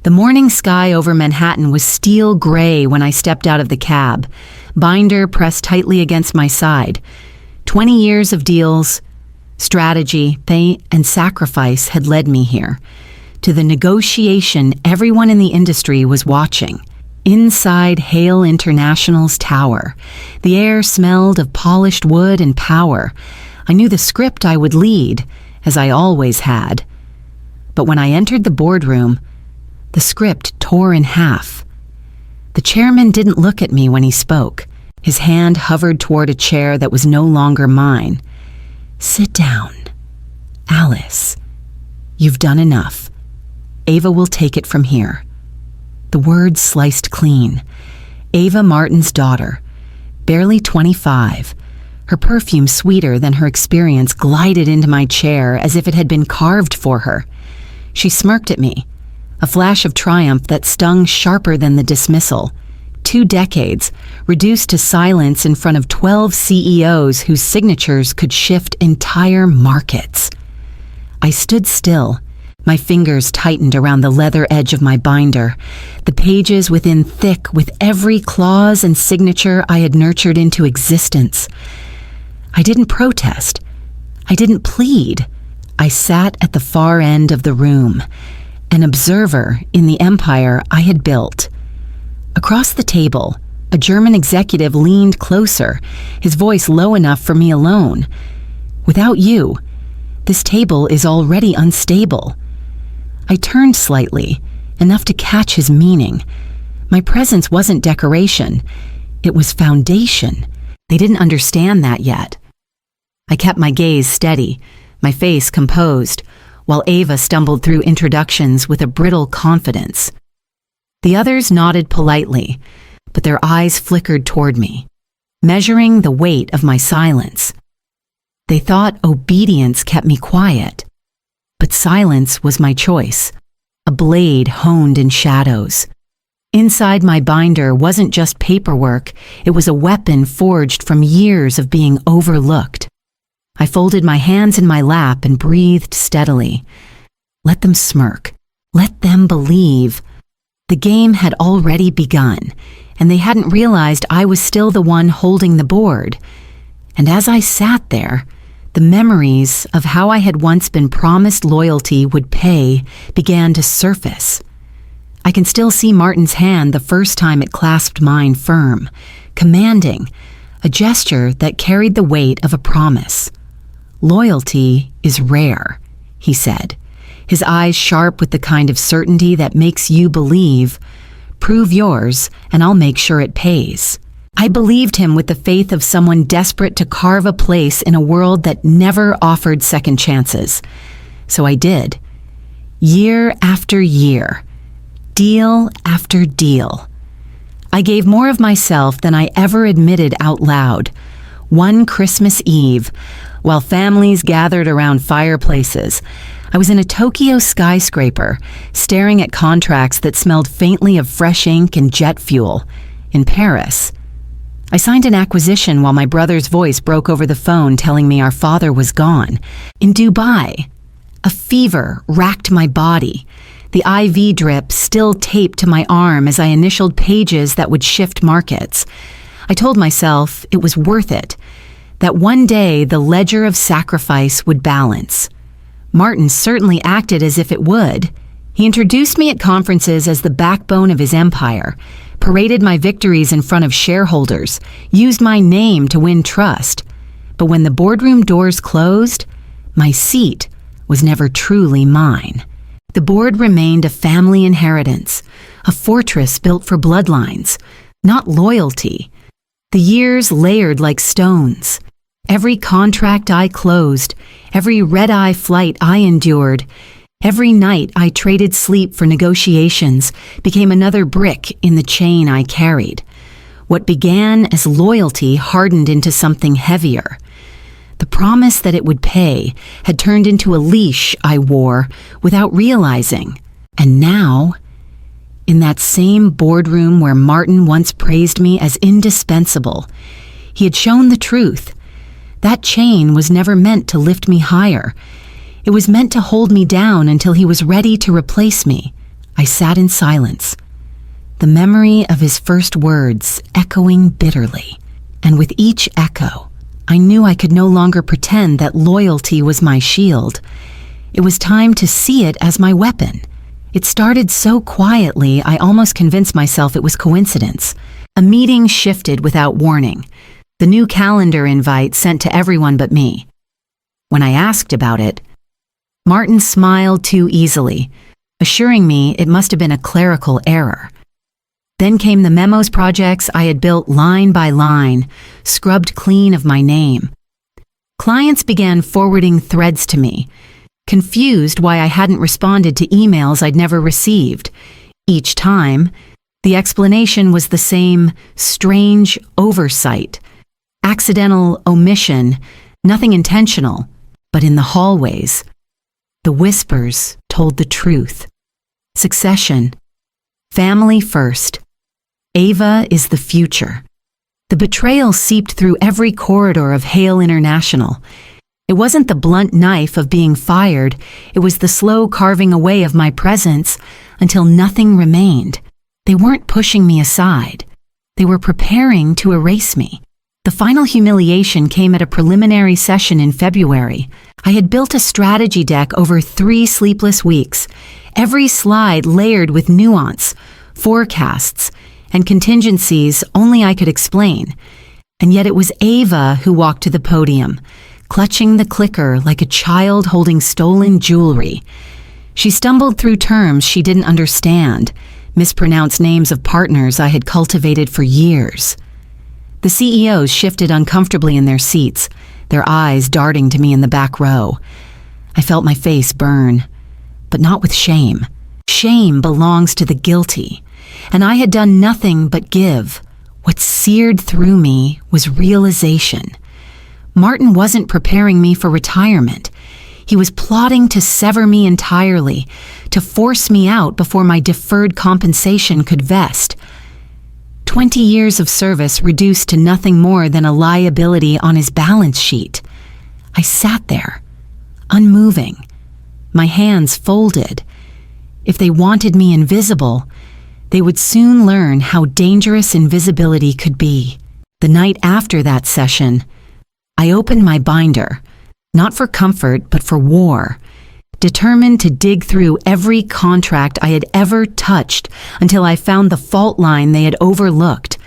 The morning sky over Manhattan was steel gray when I stepped out of the cab, binder pressed tightly against my side. 20 years of deals, strategy, pay, and sacrifice had led me here, to the negotiation everyone in the industry was watching. Inside Hale International's tower, the air smelled of polished wood and power. I knew the script I would lead, as I always had. But when I entered the boardroom, the script tore in half. The chairman didn't look at me when he spoke. His hand hovered toward a chair that was no longer mine. "Sit down. Alice, you've done enough. Ava will take it from here." The words sliced clean. Ava Martin's daughter, barely 25. Her perfume sweeter than her experience glided into my chair as if it had been carved for her. She smirked at me, a flash of triumph that stung sharper than the dismissal. 2 decades, reduced to silence in front of 12 CEOs whose signatures could shift entire markets. I stood still. My fingers tightened around the leather edge of my binder, the pages within thick with every clause and signature I had nurtured into existence. I didn't protest. I didn't plead. I sat at the far end of the room, an observer in the empire I had built. Across the table, a German executive leaned closer, his voice low enough for me alone. "Without you, this table is already unstable." I turned slightly, enough to catch his meaning. My presence wasn't decoration. It was foundation. They didn't understand that yet. I kept my gaze steady, my face composed, while Ava stumbled through introductions with a brittle confidence. The others nodded politely, but their eyes flickered toward me, measuring the weight of my silence. They thought obedience kept me quiet. But silence was my choice, a blade honed in shadows. Inside my binder wasn't just paperwork, it was a weapon forged from years of being overlooked. I folded my hands in my lap and breathed steadily. Let them smirk. Let them believe. The game had already begun, and they hadn't realized I was still the one holding the board. And as I sat there, the memories of how I had once been promised loyalty would pay began to surface. I can still see Martin's hand the first time it clasped mine firm, commanding, a gesture that carried the weight of a promise. "Loyalty is rare," he said, his eyes sharp with the kind of certainty that makes you believe. "Prove yours, and I'll make sure it pays." I believed him with the faith of someone desperate to carve a place in a world that never offered second chances. So I did. Year after year. Deal after deal. I gave more of myself than I ever admitted out loud. One Christmas Eve, while families gathered around fireplaces, I was in a Tokyo skyscraper, staring at contracts that smelled faintly of fresh ink and jet fuel. In Paris, I signed an acquisition while my brother's voice broke over the phone telling me our father was gone. In Dubai, a fever racked my body, the IV drip still taped to my arm as I initialed pages that would shift markets. I told myself it was worth it, that one day the ledger of sacrifice would balance. Martin certainly acted as if it would. He introduced me at conferences as the backbone of his empire, paraded my victories in front of shareholders, used my name to win trust. But when the boardroom doors closed, my seat was never truly mine. The board remained a family inheritance, a fortress built for bloodlines, not loyalty. The years layered like stones. Every contract I closed, every red-eye flight I endured, every night I traded sleep for negotiations became another brick in the chain I carried. What began as loyalty hardened into something heavier. The promise that it would pay had turned into a leash I wore without realizing. And now, in that same boardroom where Martin once praised me as indispensable, he had shown the truth. That chain was never meant to lift me higher. It was meant to hold me down until he was ready to replace me. I sat in silence, the memory of his first words echoing bitterly. And with each echo, I knew I could no longer pretend that loyalty was my shield. It was time to see it as my weapon. It started so quietly, I almost convinced myself it was coincidence. A meeting shifted without warning. The new calendar invite sent to everyone but me. When I asked about it, Martin smiled too easily, assuring me it must have been a clerical error. Then came the memos projects I had built line by line, scrubbed clean of my name. Clients began forwarding threads to me, confused why I hadn't responded to emails I'd never received. Each time, the explanation was the same: strange oversight, accidental omission, nothing intentional. But in the hallways, the whispers told the truth. Succession. Family first. Ava is the future. The betrayal seeped through every corridor of Hale International. It wasn't the blunt knife of being fired, it was the slow carving away of my presence until nothing remained. They weren't pushing me aside. They were preparing to erase me. The final humiliation came at a preliminary session in February. I had built a strategy deck over 3 sleepless weeks, every slide layered with nuance, forecasts, and contingencies only I could explain. And yet it was Ava who walked to the podium, clutching the clicker like a child holding stolen jewelry. She stumbled through terms she didn't understand, mispronounced names of partners I had cultivated for years. The CEOs shifted uncomfortably in their seats, their eyes darting to me in the back row. I felt my face burn, but not with shame. Shame belongs to the guilty, and I had done nothing but give. What seared through me was realization. Martin wasn't preparing me for retirement. He was plotting to sever me entirely, to force me out before my deferred compensation could vest. 20 years of service reduced to nothing more than a liability on his balance sheet. I sat there, unmoving, my hands folded. If they wanted me invisible, they would soon learn how dangerous invisibility could be. The night after that session, I opened my binder, not for comfort but for war, determined to dig through every contract I had ever touched until I found the fault line they had overlooked.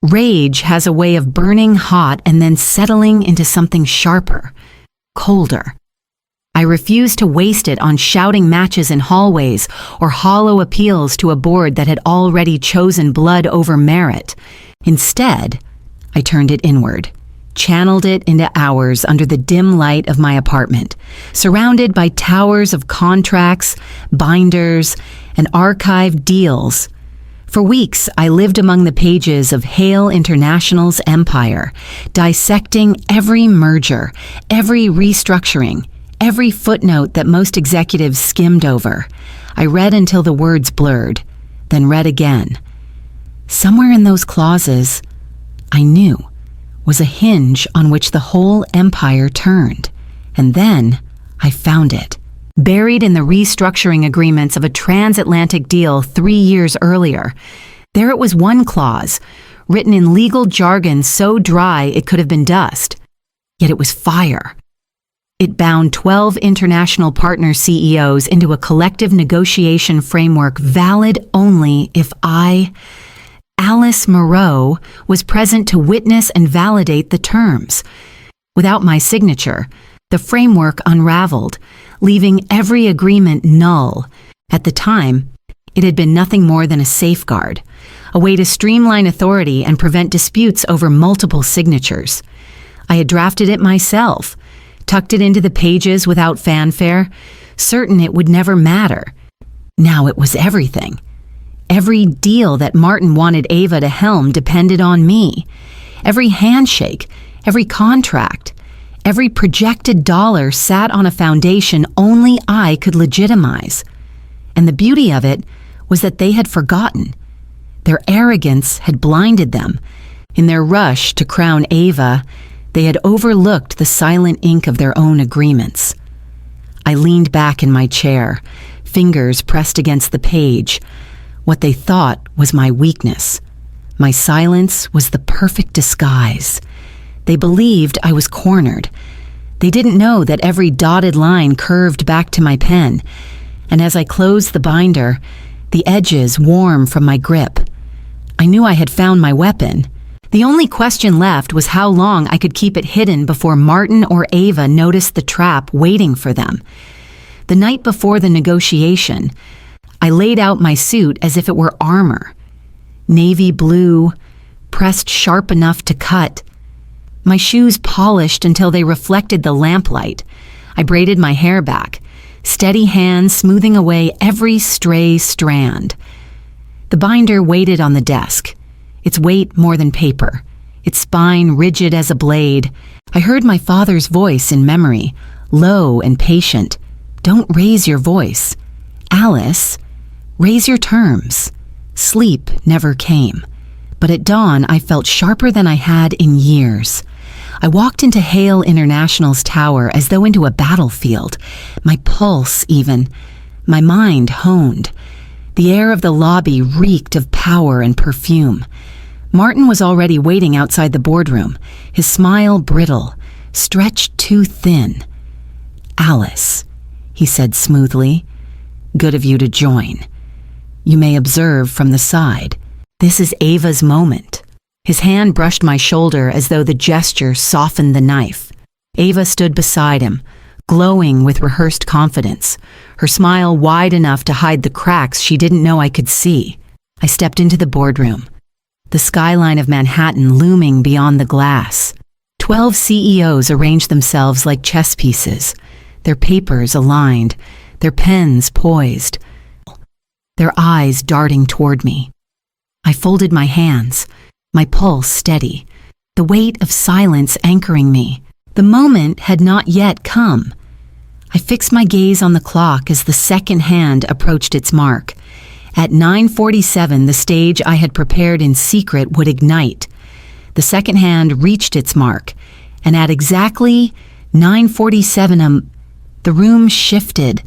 Rage has a way of burning hot and then settling into something sharper, colder. I refused to waste it on shouting matches in hallways or hollow appeals to a board that had already chosen blood over merit. Instead, I turned it inward, channeled it into hours under the dim light of my apartment, surrounded by towers of contracts, binders, and archived deals. For weeks, I lived among the pages of Hale International's empire, dissecting every merger, every restructuring, every footnote that most executives skimmed over. I read until the words blurred, then read again. Somewhere in those clauses, I knew, was a hinge on which the whole empire turned. And then I found it, buried in the restructuring agreements of a transatlantic deal 3 years earlier. There it was, one clause, written in legal jargon so dry it could have been dust. Yet it was fire. It bound 12 international partner CEOs into a collective negotiation framework valid only if I, Alice Moreau, was present to witness and validate the terms. Without my signature, the framework unraveled, leaving every agreement null. At the time, it had been nothing more than a safeguard, a way to streamline authority and prevent disputes over multiple signatures. I had drafted it myself, tucked it into the pages without fanfare, certain it would never matter. Now it was everything. Every deal that Martin wanted Ava to helm depended on me. Every handshake, every contract, every projected dollar sat on a foundation only I could legitimize. And the beauty of it was that they had forgotten. Their arrogance had blinded them. In their rush to crown Ava, they had overlooked the silent ink of their own agreements. I leaned back in my chair, fingers pressed against the page, what they thought was my weakness. My silence was the perfect disguise. They believed I was cornered. They didn't know that every dotted line curved back to my pen, and as I closed the binder, the edges warm from my grip. I knew I had found my weapon. The only question left was how long I could keep it hidden before Martin or Ava noticed the trap waiting for them. The night before the negotiation, I laid out my suit as if it were armor. Navy blue, pressed sharp enough to cut. My shoes polished until they reflected the lamplight. I braided my hair back, steady hands smoothing away every stray strand. The binder waited on the desk, its weight more than paper, its spine rigid as a blade. I heard my father's voice in memory, low and patient. Don't raise your voice. Alice, raise your terms. Sleep never came, but at dawn I felt sharper than I had in years. I walked into Hale International's tower as though into a battlefield, my pulse even, my mind honed. The air of the lobby reeked of power and perfume. Martin was already waiting outside the boardroom, his smile brittle, stretched too thin. "Alice," he said smoothly, "good of you to join. You may observe from the side. This is Ava's moment." His hand brushed my shoulder as though the gesture softened the knife. Ava stood beside him, glowing with rehearsed confidence, her smile wide enough to hide the cracks she didn't know I could see. I stepped into the boardroom, the skyline of Manhattan looming beyond the glass. 12 CEOs arranged themselves like chess pieces, their papers aligned, their pens poised, their eyes darting toward me. I folded my hands, my pulse steady, the weight of silence anchoring me. The moment had not yet come. I fixed my gaze on the clock as the second hand approached its mark. At 9:47, the stage I had prepared in secret would ignite. The second hand reached its mark, and at exactly 9:47, the room shifted.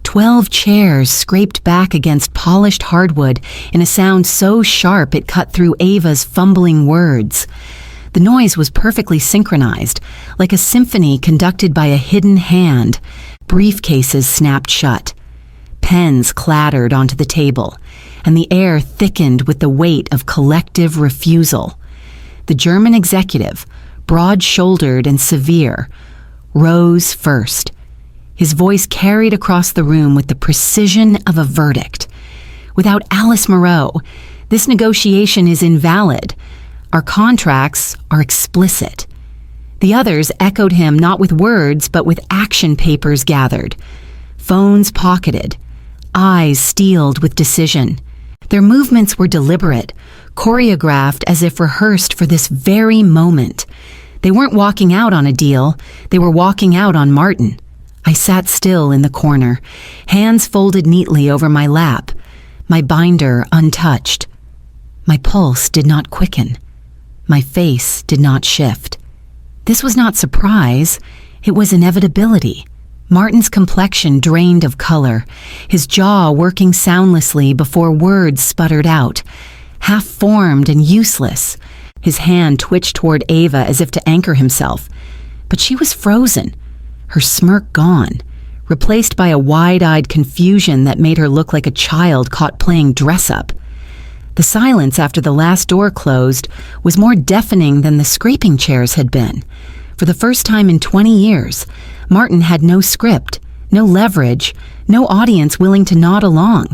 12 chairs scraped back against polished hardwood in a sound so sharp it cut through Ava's fumbling words. The noise was perfectly synchronized, like a symphony conducted by a hidden hand. Briefcases snapped shut. Pens clattered onto the table, and the air thickened with the weight of collective refusal. The German executive, broad-shouldered and severe, rose first. His voice carried across the room with the precision of a verdict. "Without Alice Moreau, this negotiation is invalid. Our contracts are explicit." The others echoed him not with words, but with action papers gathered, phones pocketed, eyes steeled with decision. Their movements were deliberate, choreographed as if rehearsed for this very moment. They weren't walking out on a deal, they were walking out on Martin. I sat still in the corner, hands folded neatly over my lap, my binder untouched. My pulse did not quicken. My face did not shift. This was not surprise, it was inevitability. Martin's complexion drained of color, his jaw working soundlessly before words sputtered out, half-formed and useless. His hand twitched toward Ava as if to anchor himself, but she was frozen, her smirk gone, replaced by a wide-eyed confusion that made her look like a child caught playing dress-up. The silence after the last door closed was more deafening than the scraping chairs had been. For the first time in 20 years, Martin had no script, no leverage, no audience willing to nod along.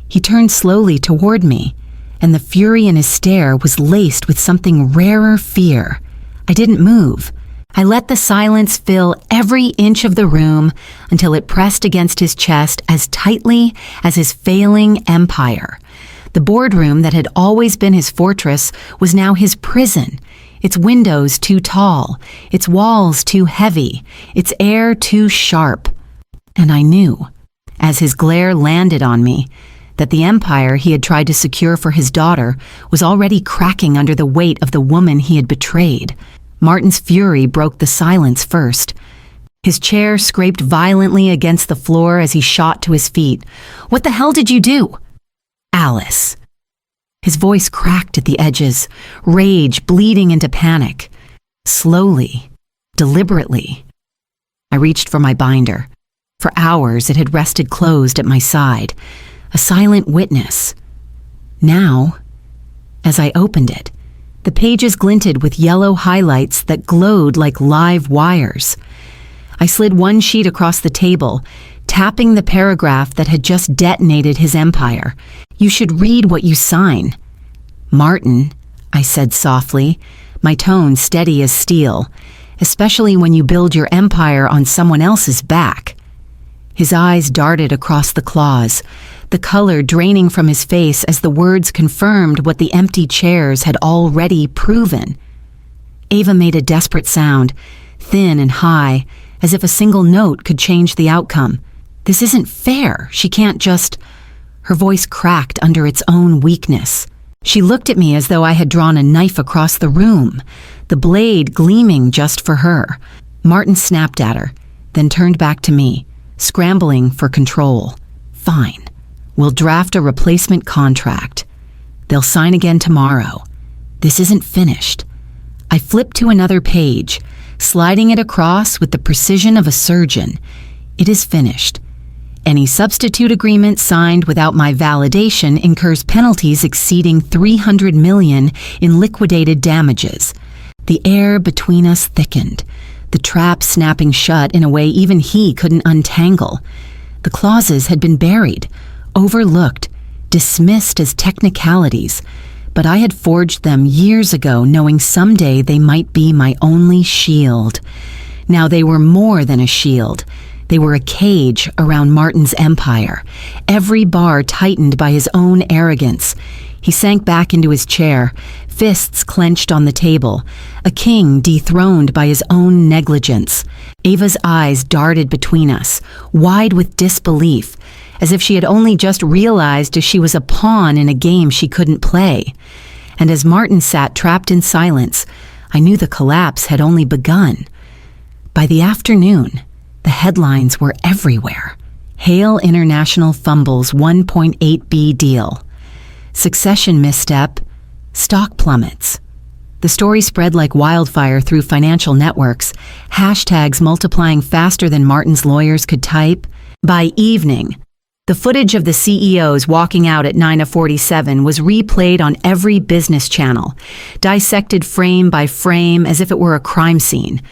He turned slowly toward me, and the fury in his stare was laced with something rarer fear. I didn't move. I let the silence fill every inch of the room until it pressed against his chest as tightly as his failing empire. The boardroom that had always been his fortress was now his prison, its windows too tall, its walls too heavy, its air too sharp. And I knew, as his glare landed on me, that the empire he had tried to secure for his daughter was already cracking under the weight of the woman he had betrayed. Martin's fury broke the silence first. His chair scraped violently against the floor as he shot to his feet. "What the hell did you do?" "Alice." His voice cracked at the edges, rage bleeding into panic. Slowly, deliberately. I reached for my binder. For hours it had rested closed at my side, a silent witness. Now, as I opened it, the pages glinted with yellow highlights that glowed like live wires. I slid one sheet across the table, tapping the paragraph that had just detonated his empire. "You should read what you sign." "Martin," I said softly, my tone steady as steel, "especially when you build your empire on someone else's back." His eyes darted across the clause, the color draining from his face as the words confirmed what the empty chairs had already proven. Ava made a desperate sound, thin and high, as if a single note could change the outcome. "This isn't fair. She can't just—" Her voice cracked under its own weakness. She looked at me as though I had drawn a knife across the room, the blade gleaming just for her. Martin snapped at her, then turned back to me, scrambling for control. "Fine. We'll draft a replacement contract. They'll sign again tomorrow. This isn't finished." I flipped to another page, sliding it across with the precision of a surgeon. "It is finished. Any substitute agreement signed without my validation incurs penalties exceeding $300 million in liquidated damages." The air between us thickened, the trap snapping shut in a way even he couldn't untangle. The clauses had been buried, overlooked, dismissed as technicalities, but I had forged them years ago knowing someday they might be my only shield. Now they were more than a shield. They were a cage around Martin's empire, every bar tightened by his own arrogance. He sank back into his chair, fists clenched on the table, a king dethroned by his own negligence. Ava's eyes darted between us, wide with disbelief, as if she had only just realized she was a pawn in a game she couldn't play. And as Martin sat trapped in silence, I knew the collapse had only begun. By the afternoon, the headlines were everywhere. Hale International fumbles $1.8 billion deal. Succession misstep, stock plummets. The story spread like wildfire through financial networks, hashtags multiplying faster than Martin's lawyers could type. By evening, the footage of the CEOs walking out at 9:47 was replayed on every business channel, dissected frame by frame as if it were a crime scene.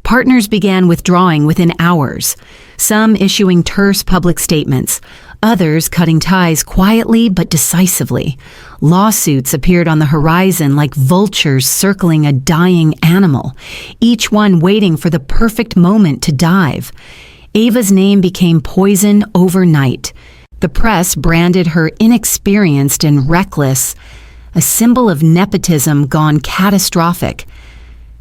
Partners began withdrawing within hours, some issuing terse public statements, others cutting ties quietly but decisively. Lawsuits appeared on the horizon like vultures circling a dying animal, each one waiting for the perfect moment to dive. Ava's name became poison overnight. The press branded her inexperienced and reckless, a symbol of nepotism gone catastrophic.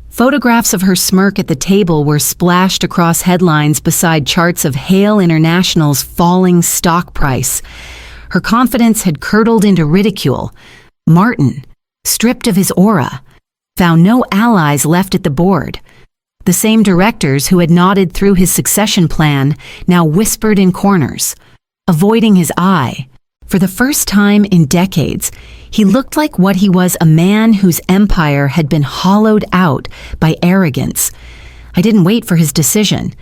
Photographs of her smirk at the table were splashed across headlines beside charts of Hale International's falling stock price. Her confidence had curdled into ridicule. Martin, stripped of his aura, found no allies left at the board. The same directors who had nodded through his succession plan now whispered in corners, avoiding his eye. For the first time in decades, he looked like what he was, a man whose empire had been hollowed out by arrogance. I didn't wait for his decision.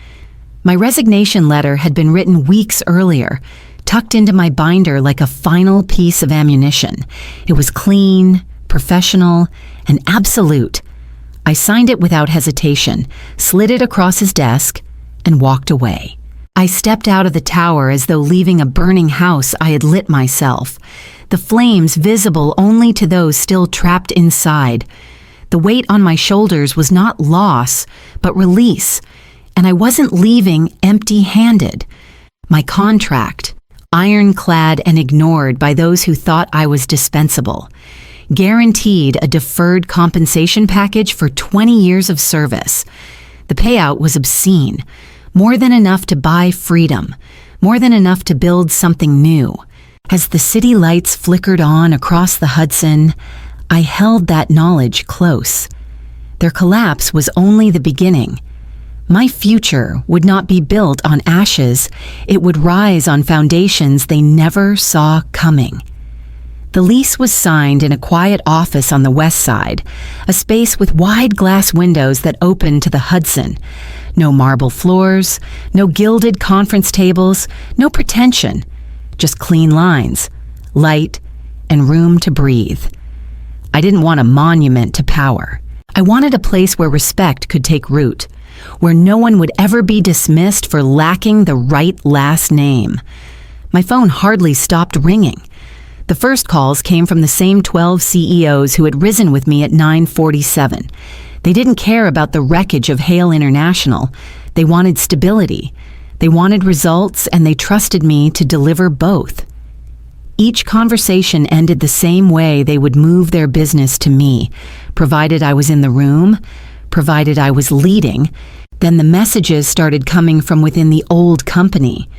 My resignation letter had been written weeks earlier, tucked into my binder like a final piece of ammunition. It was clean, professional, and absolute. I signed it without hesitation, slid it across his desk, and walked away. I stepped out of the tower as though leaving a burning house I had lit myself, the flames visible only to those still trapped inside. The weight on my shoulders was not loss, but release, and I wasn't leaving empty-handed. My contract, ironclad and ignored by those who thought I was dispensable, guaranteed a deferred compensation package for 20 years of service. The payout was obscene, more than enough to buy freedom, more than enough to build something new. As the city lights flickered on across the Hudson, I held that knowledge close. Their collapse was only the beginning. My future would not be built on ashes, it would rise on foundations they never saw coming. The lease was signed in a quiet office on the west side, a space with wide glass windows that opened to the Hudson. No marble floors, no gilded conference tables, no pretension, just clean lines, light, and room to breathe. I didn't want a monument to power. I wanted a place where respect could take root, where no one would ever be dismissed for lacking the right last name. My phone hardly stopped ringing. The first calls came from the same 12 CEOs who had risen with me at 9:47. They didn't care about the wreckage of Hale International. They wanted stability. They wanted results, and they trusted me to deliver both. Each conversation ended the same way they would move their business to me, provided I was in the room, provided I was leading. Then the messages started coming from within the old company.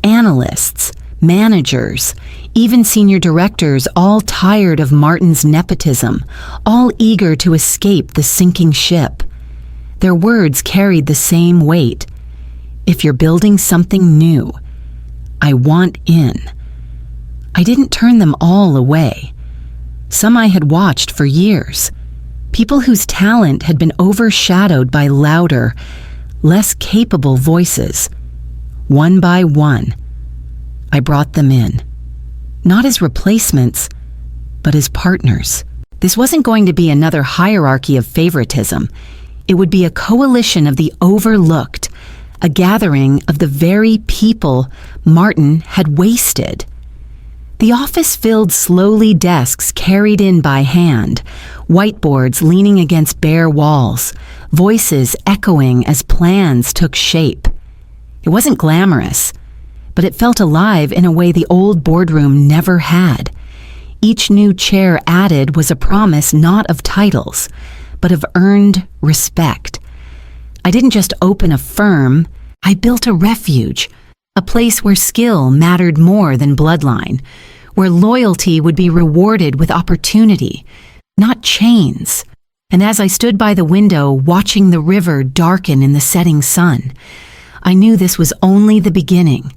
Analysts, managers, even senior directors, all tired of Martin's nepotism, all eager to escape the sinking ship. Their words carried the same weight. If you're building something new, I want in. I didn't turn them all away. Some I had watched for years. People whose talent had been overshadowed by louder, less capable voices. One by one, I brought them in. Not as replacements, but as partners. This wasn't going to be another hierarchy of favoritism. It would be a coalition of the overlooked, a gathering of the very people Martin had wasted. The office filled slowly, desks carried in by hand, whiteboards leaning against bare walls, voices echoing as plans took shape. It wasn't glamorous, but it felt alive in a way the old boardroom never had. Each new chair added was a promise not of titles, but of earned respect. I didn't just open a firm, I built a refuge, a place where skill mattered more than bloodline, where loyalty would be rewarded with opportunity, not chains. And as I stood by the window watching the river darken in the setting sun, I knew this was only the beginning.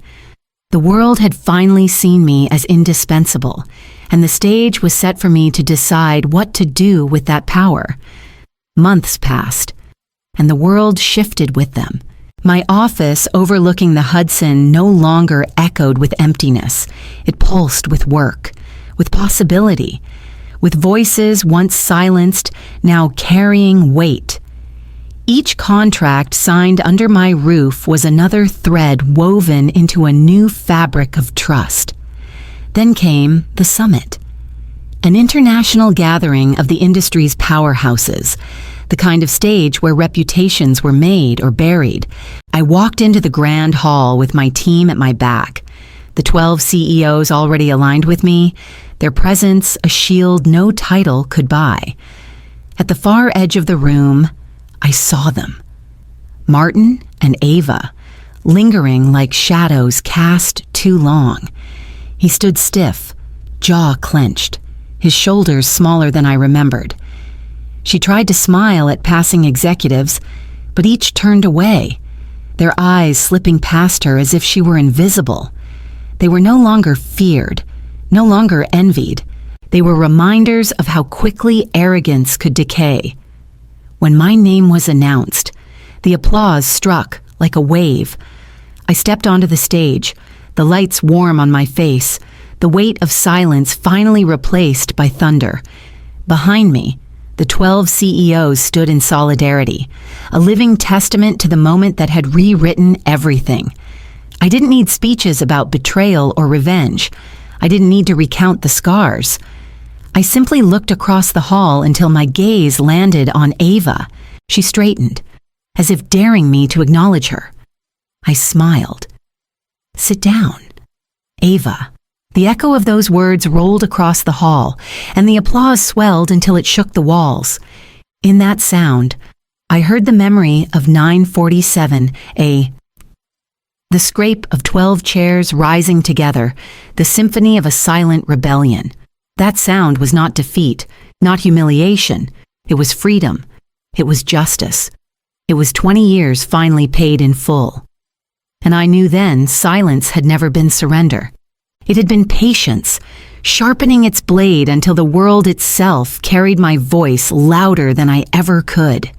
The world had finally seen me as indispensable, and the stage was set for me to decide what to do with that power. Months passed, and the world shifted with them. My office overlooking the Hudson no longer echoed with emptiness. It pulsed with work, with possibility, with voices once silenced, now carrying weight. Each contract signed under my roof was another thread woven into a new fabric of trust. Then came the summit, an international gathering of the industry's powerhouses, the kind of stage where reputations were made or buried. I walked into the grand hall with my team at my back, the 12 CEOs already aligned with me, their presence a shield no title could buy. At the far edge of the room, I saw them. Martin and Ava, lingering like shadows cast too long. He stood stiff, jaw clenched, his shoulders smaller than I remembered. She tried to smile at passing executives, but each turned away, their eyes slipping past her as if she were invisible. They were no longer feared, no longer envied. They were reminders of how quickly arrogance could decay. When my name was announced, the applause struck like a wave. I stepped onto the stage, the lights warm on my face, the weight of silence finally replaced by thunder. Behind me, the 12 CEOs stood in solidarity, a living testament to the moment that had rewritten everything. I didn't need speeches about betrayal or revenge. I didn't need to recount the scars. I simply looked across the hall until my gaze landed on Ava. She straightened, as if daring me to acknowledge her. I smiled. "Sit down, Ava." The echo of those words rolled across the hall, and the applause swelled until it shook the walls. In that sound, I heard the memory of 947, the scrape of 12 chairs rising together, the symphony of a silent rebellion. That sound was not defeat, not humiliation. It was freedom. It was justice. It was 20 years finally paid in full. And I knew then silence had never been surrender. It had been patience, sharpening its blade until the world itself carried my voice louder than I ever could.